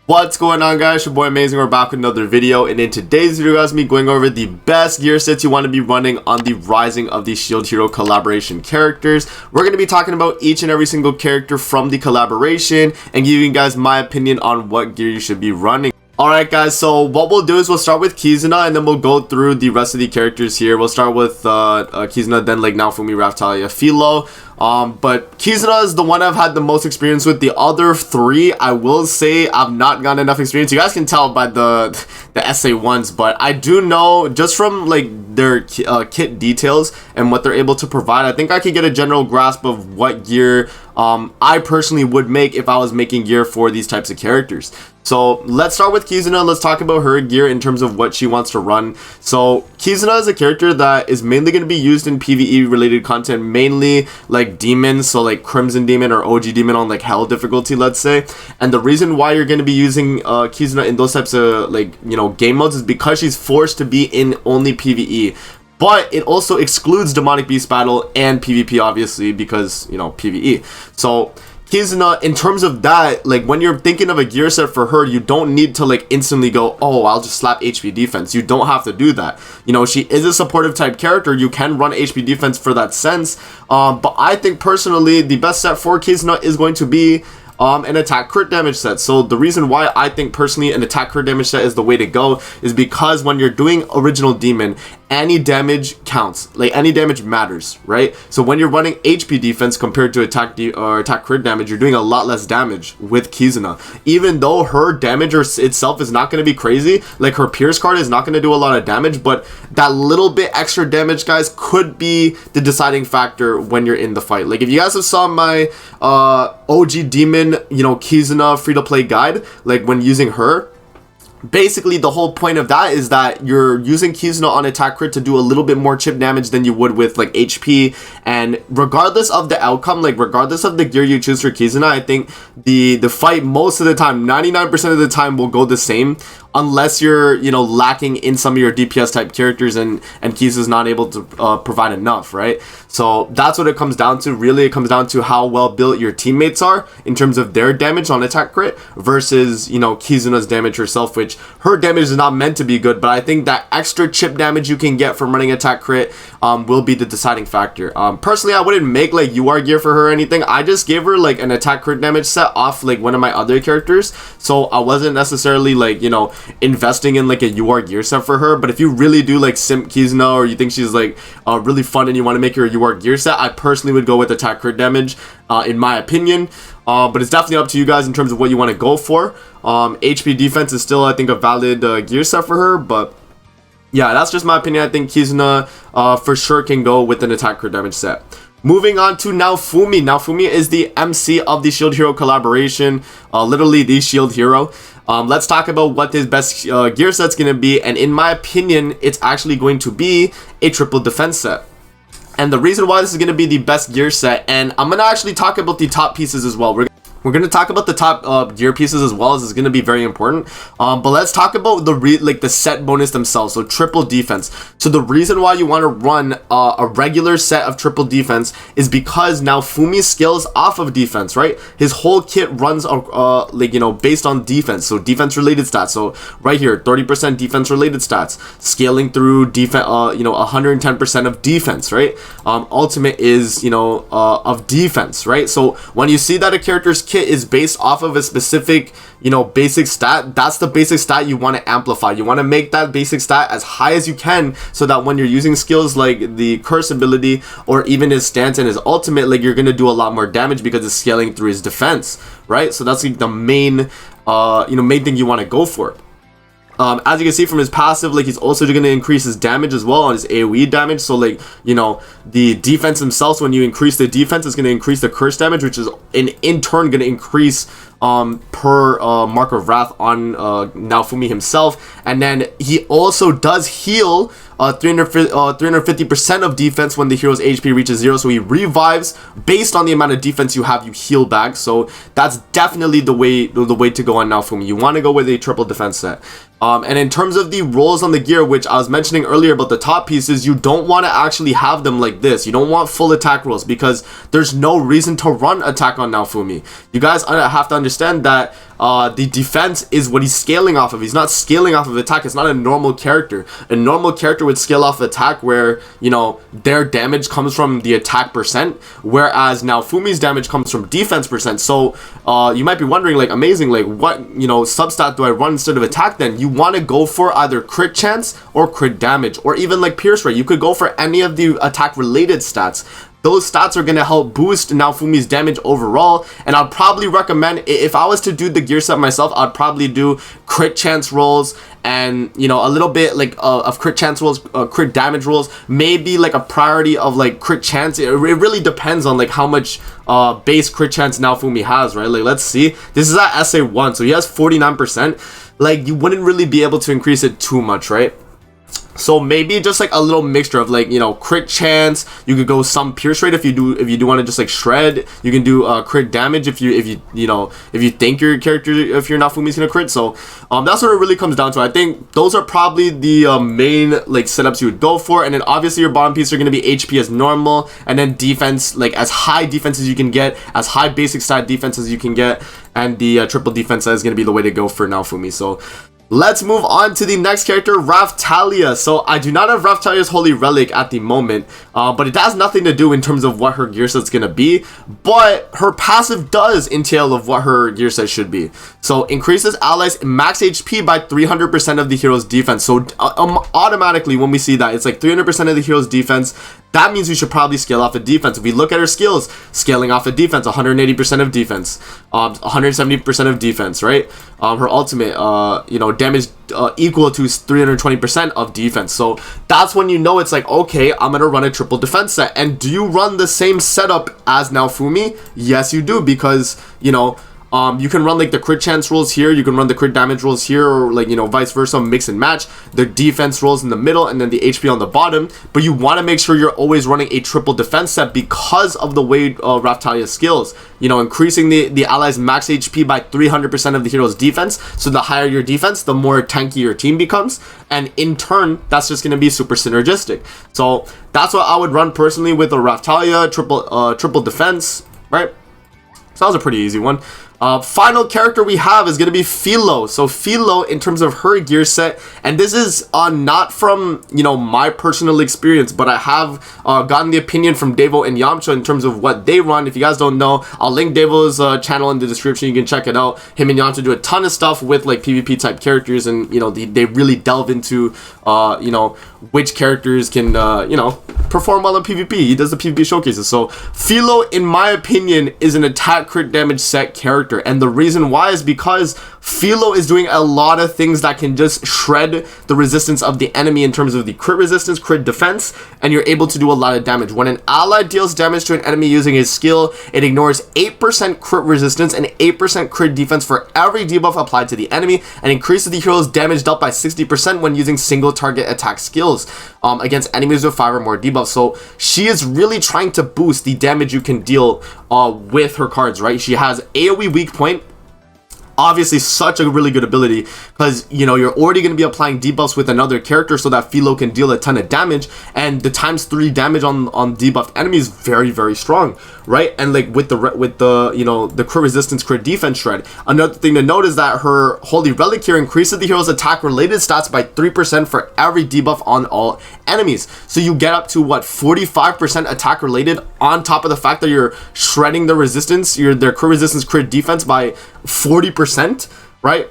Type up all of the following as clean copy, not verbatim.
What's going on, guys? Your boy Amazing. We're back with another video, and in today's video, guys, me going over the best gear sets you want to be running on the Rising of the Shield Hero collaboration characters. We're going to be talking about each and every single character from the collaboration and giving you guys my opinion on what gear you should be running. Alright guys, so what we'll do is we'll start with Kizuno and then we'll go through the rest of the characters here. We'll start with Kizuno, then like now Fumi, Raftalia, Filo. But Kizuno is the one I've had the most experience with. The other three, I will say I've not gotten enough experience. You guys can tell by the essay ones, but I do know just from like their kit details and what they're able to provide, I think I could get a general grasp of what gear I personally would make if I was making gear for these types of characters. So let's start with Kizuno. Let's talk about her gear in terms of what she wants to run. So Kizuno is a character that is mainly going to be used in PvE related content, mainly like demons, so like Crimson Demon or OG Demon on like Hell difficulty, let's say. And the reason why you're going to be using Kizuno in those types of like, you know, game modes is because she's forced to be in only PvE. But it also excludes Demonic Beast Battle and PvP, obviously, because, you know, PvE. So Kizuno, in terms of that, like when you're thinking of a gear set for her, you don't need to like instantly go, oh, I'll just slap HP defense. You don't have to do that. You know, she is a supportive type character. You can run HP defense for that sense. But I think personally, the best set for Kizuno is going to be an attack crit damage set. So the reason why I think personally an attack crit damage set is the way to go is because when you're doing original demon, any damage counts. Like any damage matters, right? So when you're running HP defense compared to attack crit damage, you're doing a lot less damage with Kizuno. Even though her damage itself is not going to be crazy, like her Pierce card is not going to do a lot of damage, but that little bit extra damage, guys, could be the deciding factor when you're in the fight. Like if you guys have saw my OG Demon, you know, Kizuno free-to-play guide, like when using her, basically the whole point of that is that you're using Kizuno on attack crit to do a little bit more chip damage than you would with like HP. And regardless of the outcome, like regardless of the gear you choose for Kizuno, I think the fight most of the time, 99% of the time, will go the same, unless you're, you know, lacking in some of your DPS type characters and Kizuno's not able to provide enough, right? So that's what it comes down to. Really, it comes down to how well built your teammates are in terms of their damage on attack crit versus, you know, Kizuno's damage herself, which her damage is not meant to be good, but I think that extra chip damage you can get from running attack crit will be the deciding factor. Personally, I wouldn't make like UR gear for her or anything. I just gave her like an attack crit damage set off like one of my other characters, so I wasn't necessarily like, you know, investing in like a UR gear set for her. But if you really do like simp Kizuno, or you think she's like really fun and you want to make her a UR gear set, I personally would go with attack crit damage in my opinion. But it's definitely up to you guys in terms of what you want to go for. HP defense is still, I think, a valid gear set for her, but yeah, that's just my opinion. I think Kizuno for sure can go with an attack crit damage set. Moving on to now Fumi. Now Fumi is the MC of the Shield Hero collaboration, literally the Shield Hero. Let's talk about what his best gear set's going to be, and in my opinion, it's actually going to be a triple defense set. And the reason why this is going to be the best gear set, and I'm going to actually talk about the top pieces as well. We're going to talk about the top gear pieces as well, as it's going to be very important. But let's talk about the set bonus themselves. So triple defense. So the reason why you want to run a regular set of triple defense is because now Fumi scales off of defense, right? His whole kit runs like, you know, based on defense. So defense related stats. So right here, 30% defense related stats, scaling through defense, you know, 110% of defense, right? Ultimate is, you know, of defense, right? So when you see that a character's kit is based off of a specific, you know, basic stat, that's the basic stat you want to amplify. You want to make that basic stat as high as you can, so that when you're using skills like the curse ability or even his stance and his ultimate, like you're going to do a lot more damage because it's scaling through his defense, right? So that's like the main you know, main thing you want to go for. As you can see from his passive, like he's also going to increase his damage as well on his AoE damage. So like, you know, the defense himself, when you increase the defense, is going to increase the curse damage, which is in turn going to increase per Mark of Wrath on now Fumi himself. And then he also does heal 350% of defense when the hero's HP reaches 0. So he revives based on the amount of defense you have, you heal back. So that's definitely the way to go on now Fumi. You want to go with a triple defense set. And in terms of the rolls on the gear, which I was mentioning earlier about the top pieces, you don't want to actually have them like this. You don't want full attack rolls because there's no reason to run attack on Naofumi. You guys have to understand understand that the defense is what he's scaling off of. He's not scaling off of attack. It's not a normal character. A normal character would scale off attack where, you know, their damage comes from the attack percent, whereas now Fumi's damage comes from defense percent. So you might be wondering, like, amazing, like, what, you know, substat do I run instead of attack then? You want to go for either crit chance or crit damage, or even like pierce rate. You could go for any of the attack related stats. Those stats are going to help boost now Fumi's damage overall, and I'd probably recommend, if I was to do the gear set myself, I'd probably do crit chance rolls and, you know, a little bit like of crit chance rolls, crit damage rolls, maybe like a priority of like crit chance. It really depends on like how much base crit chance now Fumi has, right? Like, let's see, this is at SA1, so he has 49%. Like, you wouldn't really be able to increase it too much, right? So maybe just like a little mixture of, like, you know, crit chance. You could go some pierce rate if you do want to just like shred. You can do crit damage if you think your character, if you're not Fumi's gonna crit. So that's what it really comes down to. I think those are probably the main like setups you would go for, and then obviously your bottom piece are gonna be HP as normal, and then defense, like as high defense as you can get, as high basic stat defense as you can get, and the triple defense is gonna be the way to go for now Fumi. So let's move on to the next character, Raftalia. So I do not have Raftalia's Holy Relic at the moment, but it has nothing to do in terms of what her gear set's gonna be, but her passive does entail of what her gear set should be. So increases allies max HP by 300% of the hero's defense. So automatically when we see that, it's like 300% of the hero's defense. That means we should probably scale off a defense. If we look at her skills, scaling off a defense, 180% of defense, 170% of defense, right? Her ultimate, you know, damage equal to 320% of defense. So that's when you know it's like, okay, I'm gonna run a triple defense set. And do you run the same setup as now Fumi? Yes, you do, because, you know, you can run like the crit chance rolls here, you can run the crit damage rolls here, or like, you know, vice versa, mix and match the defense rolls in the middle and then the HP on the bottom. But you want to make sure you're always running a triple defense set because of the way Raftalia skills, you know, increasing the allies max HP by 300% of the hero's defense. So the higher your defense, the more tanky your team becomes, and in turn that's just going to be super synergistic. So that's what I would run personally with a Raftalia triple defense, right? So that was a pretty easy one. Final character we have is going to be Filo. So Filo, in terms of her gear set, and this is not from, you know, my personal experience, but I have gotten the opinion from Devo and Yamcha in terms of what they run. If you guys don't know, I'll link Devo's channel in the description. You can check it out. Him and Yamcha do a ton of stuff with like PvP type characters, and, you know, they really delve into you know, which characters can you know, perform well in PvP. He does the PvP showcases. So Filo, in my opinion, is an attack crit damage set character, and the reason why is because Filo is doing a lot of things that can just shred the resistance of the enemy in terms of the crit resistance, crit defense, and you're able to do a lot of damage. When an ally deals damage to an enemy using his skill, it ignores 8% crit resistance and 8% crit defense for every debuff applied to the enemy, and increases the hero's damage dealt by 60% when using single target attack skills against enemies with 5 or more debuffs. So she is really trying to boost the damage you can deal with her cards, right? She has AoE weak point. Obviously such a really good ability, because, you know, you're already going to be applying debuffs with another character so that Filo can deal a ton of damage, and the ×3 damage on debuffed enemies is very, very strong, right? And like with the you know, the crit resistance, crit defense shred. Another thing to note is that her Holy Relic here increases the hero's attack related stats by 3% for every debuff on all enemies. So you get up to what, 45% attack related, on top of the fact that you're shredding the resistance, their crit resistance, crit defense by 40%, right?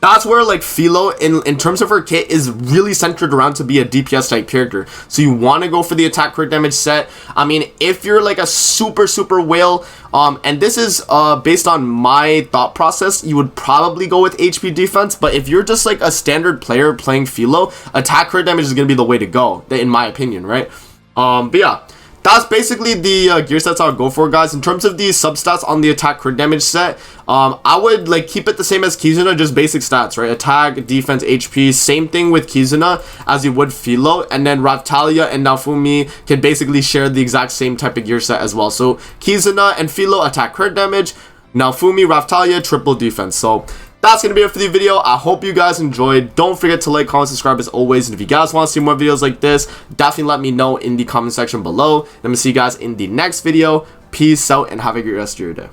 That's where like Filo in terms of her kit is really centered around to be a DPS type character. So you want to go for the attack crit damage set. I mean, if you're like a super whale, and this is based on my thought process, you would probably go with HP defense. But if you're just like a standard player playing Filo, attack crit damage is going to be the way to go, in my opinion, right? But yeah, that's basically the gear sets I'll go for, guys. In terms of the substats on the attack crit damage set, I would like keep it the same as Kizuno, just basic stats, right? Attack, defense, HP, same thing with Kizuno as you would Filo, and then Raftalia and now Fumi can basically share the exact same type of gear set as well. So Kizuno and Filo, attack crit damage. Now Fumi, Raftalia, triple defense. So that's going to be it for the video. I hope you guys enjoyed. Don't forget to like, comment, subscribe as always. And if you guys want to see more videos like this, definitely let me know in the comment section below. I'm going to see you guys in the next video. Peace out and have a great rest of your day.